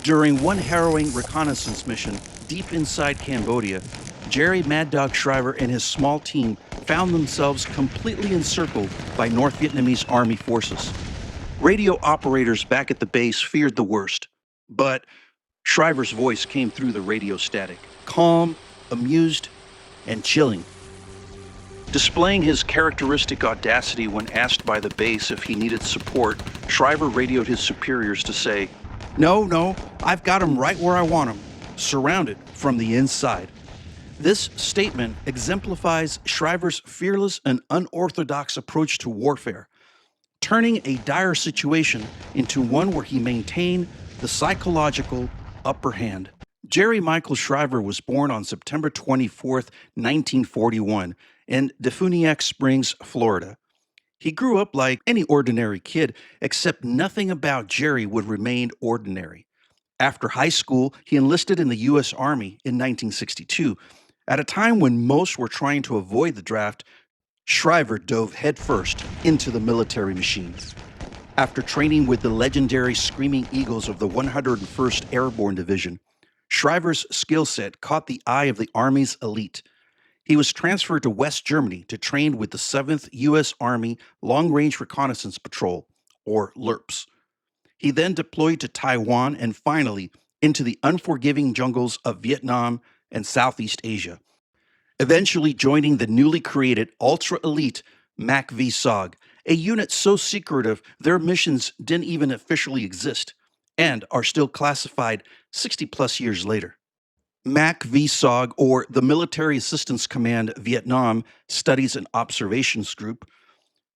During one harrowing reconnaissance mission deep inside Cambodia, Jerry Mad Dog Shriver and his small team found themselves completely encircled by North Vietnamese army forces. Radio operators back at the base feared the worst, but Shriver's voice came through the radio static, calm, amused, and chilling. Displaying his characteristic audacity when asked by the base if he needed support, Shriver radioed his superiors to say, No, I've got him right where I want him, surrounded from the inside." This statement exemplifies Shriver's fearless and unorthodox approach to warfare, turning a dire situation into one where he maintained the psychological upper hand. Jerry Michael Shriver was born on September 24th, 1941, in Defuniak Springs, Florida. He grew up like any ordinary kid, except nothing about Jerry would remain ordinary. After high school, he enlisted in the U.S. Army in 1962. At a time when most were trying to avoid the draft, Shriver dove headfirst into the military machine. After training with the legendary Screaming Eagles of the 101st Airborne Division, Shriver's skill set caught the eye of the Army's elite. He was transferred to West Germany to train with the 7th U.S. Army Long Range Reconnaissance Patrol, or LRPS. He then deployed to Taiwan and finally into the unforgiving jungles of Vietnam and Southeast Asia, eventually joining the newly created ultra-elite MACV-SOG, a unit so secretive their missions didn't even officially exist and are still classified 60-plus years later. MACV-SOG, or the Military Assistance Command Vietnam Studies and Observations Group,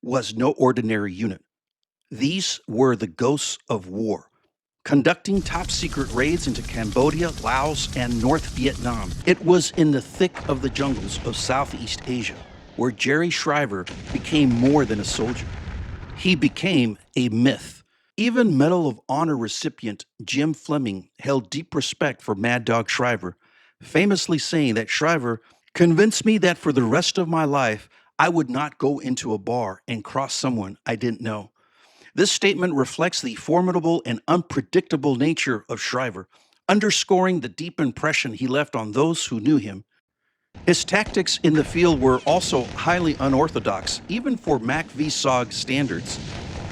was no ordinary unit. These were the ghosts of war, conducting top-secret raids into Cambodia, Laos, and North Vietnam. It was in the thick of the jungles of Southeast Asia where Jerry Shriver became more than a soldier. He became a myth. Even Medal of Honor recipient Jim Fleming held deep respect for Mad Dog Shriver, famously saying that Shriver convinced me that for the rest of my life, I would not go into a bar and cross someone I didn't know. This statement reflects the formidable and unpredictable nature of Shriver, underscoring the deep impression he left on those who knew him. His tactics in the field were also highly unorthodox, even for MACV-SOG standards.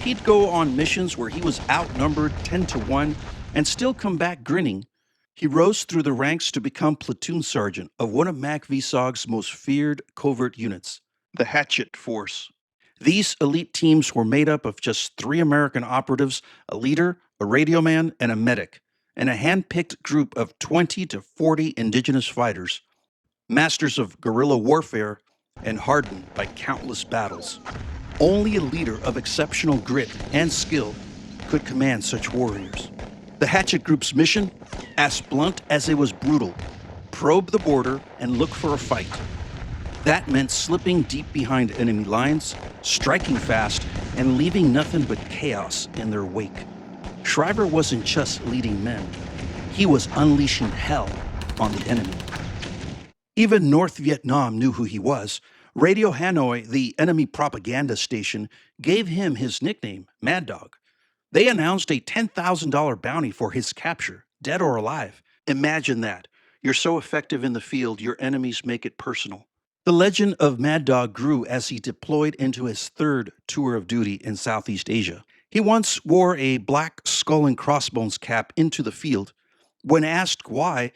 He'd go on missions where he was outnumbered 10-1 and still come back grinning. He rose through the ranks to become platoon sergeant of one of MACV-SOG's most feared covert units, the Hatchet Force. These elite teams were made up of just 3 American operatives, a leader, a radio man, and a medic, and a hand-picked group of 20 to 40 indigenous fighters, masters of guerrilla warfare and hardened by countless battles. Only a leader of exceptional grit and skill could command such warriors. The Hatchet Group's mission, as blunt as it was brutal: probe the border and look for a fight. That meant slipping deep behind enemy lines, striking fast, and leaving nothing but chaos in their wake. Shriver wasn't just leading men. He was unleashing hell on the enemy. Even North Vietnam knew who he was. Radio Hanoi, the enemy propaganda station, gave him his nickname, Mad Dog. They announced a $10,000 bounty for his capture, dead or alive. Imagine that. You're so effective in the field, your enemies make it personal. The legend of Mad Dog grew as he deployed into his 3rd tour of duty in Southeast Asia. He once wore a black skull and crossbones cap into the field. When asked why,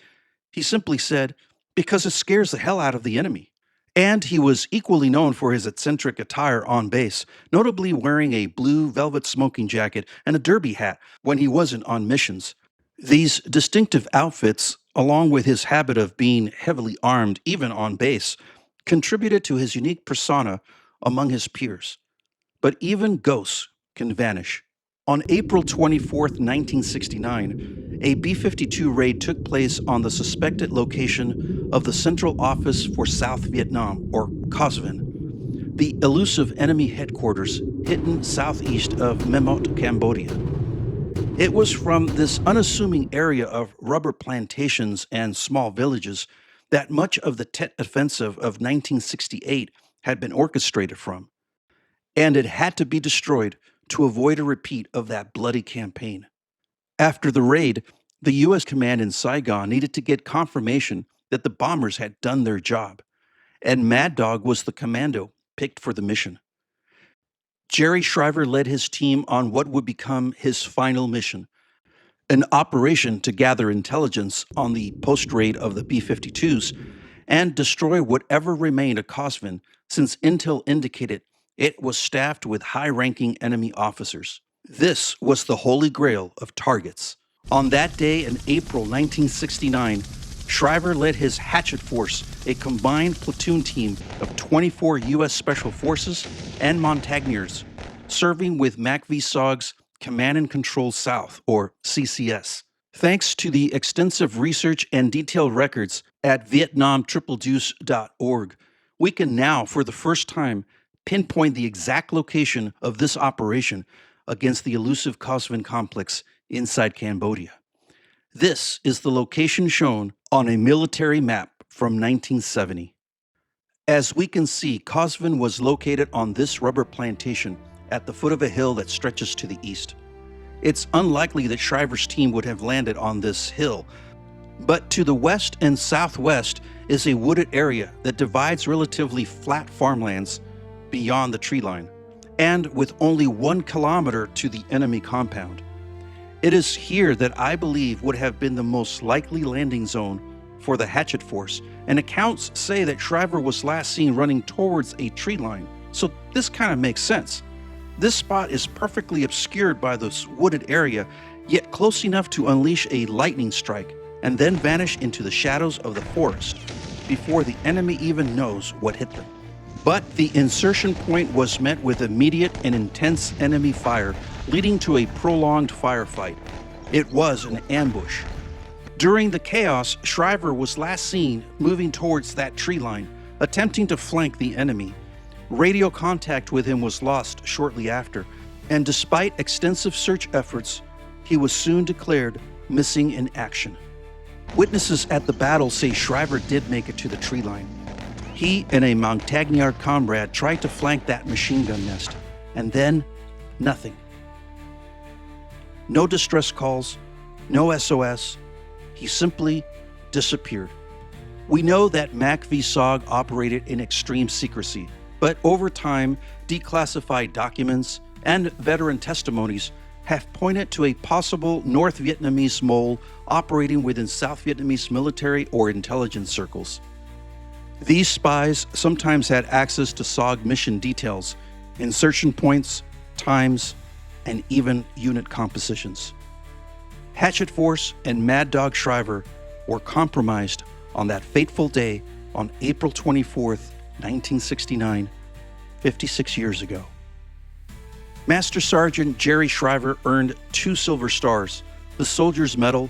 he simply said, "Because it scares the hell out of the enemy." And he was equally known for his eccentric attire on base, notably wearing a blue velvet smoking jacket and a derby hat when he wasn't on missions. These distinctive outfits, along with his habit of being heavily armed even on base, contributed to his unique persona among his peers. But even ghosts can vanish. On April 24, 1969, a B-52 raid took place on the suspected location of the Central Office for South Vietnam, or COSVIN, the elusive enemy headquarters hidden southeast of Memot, Cambodia. It was from this unassuming area of rubber plantations and small villages that much of the Tet Offensive of 1968 had been orchestrated from, and it had to be destroyed to avoid a repeat of that bloody campaign. After the raid, The U.S. command in Saigon needed to get confirmation that the bombers had done their job, and Mad Dog was the commando picked for the mission. Jerry Shriver led his team on what would become his final mission, an operation to gather intelligence on the post raid of the B 52s and destroy whatever remained of Kosvin, since intel indicated it was staffed with high ranking enemy officers. This was the holy grail of targets. On that day in April 1969, Shriver led his Hatchet Force, a combined platoon team of 24 U.S. Special Forces and Montagnards, serving with MACV-SOG's Command and Control South, or CCS. Thanks to the extensive research and detailed records at VietnamTripleDeuce.org, we can now, for the first time, pinpoint the exact location of this operation against the elusive Kosvin complex inside Cambodia. This is the location shown on a military map from 1970. As we can see, Kosvin was located on this rubber plantation at the foot of a hill that stretches to the east. It's unlikely that Shriver's team would have landed on this hill, but to the west and southwest is a wooded area that divides relatively flat farmlands beyond the tree line, and with only 1 kilometer to the enemy compound. It is here that I believe would have been the most likely landing zone for the Hatchet Force, and accounts say that Shriver was last seen running towards a tree line, so this kind of makes sense. This spot is perfectly obscured by this wooded area, yet close enough to unleash a lightning strike and then vanish into the shadows of the forest before the enemy even knows what hit them. But the insertion point was met with immediate and intense enemy fire, leading to a prolonged firefight. It was an ambush. During the chaos, Shriver was last seen moving towards that tree line, attempting to flank the enemy. Radio contact with him was lost shortly after, and despite extensive search efforts, he was soon declared missing in action. Witnesses at the battle say Shriver did make it to the tree line. He and a Montagnard comrade tried to flank that machine gun nest, and then nothing. No distress calls, no SOS. He simply disappeared. We know that MACV-SOG operated in extreme secrecy, but over time, declassified documents and veteran testimonies have pointed to a possible North Vietnamese mole operating within South Vietnamese military or intelligence circles. These spies sometimes had access to SOG mission details, insertion points, times, and even unit compositions. Hatchet Force and Mad Dog Shriver were compromised on that fateful day on April 24th, 1969, 56 years ago. Master Sergeant Jerry Shriver earned 2 Silver Stars, the Soldier's Medal,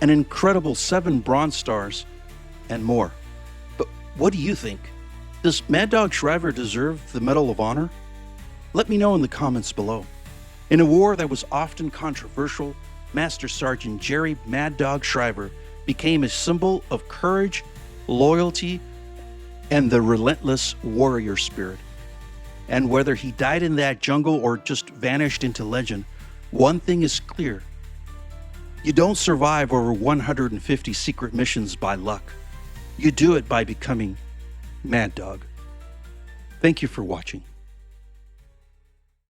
an incredible 7 Bronze Stars, and more. But what do you think? Does Mad Dog Shriver deserve the Medal of Honor? Let me know in the comments below. In a war that was often controversial, Master Sergeant Jerry Mad Dog Shriver became a symbol of courage, loyalty, and the relentless warrior spirit. And whether he died in that jungle or just vanished into legend, one thing is clear. You don't survive over 150 secret missions by luck. You do it by becoming Mad Dog. Thank you for watching.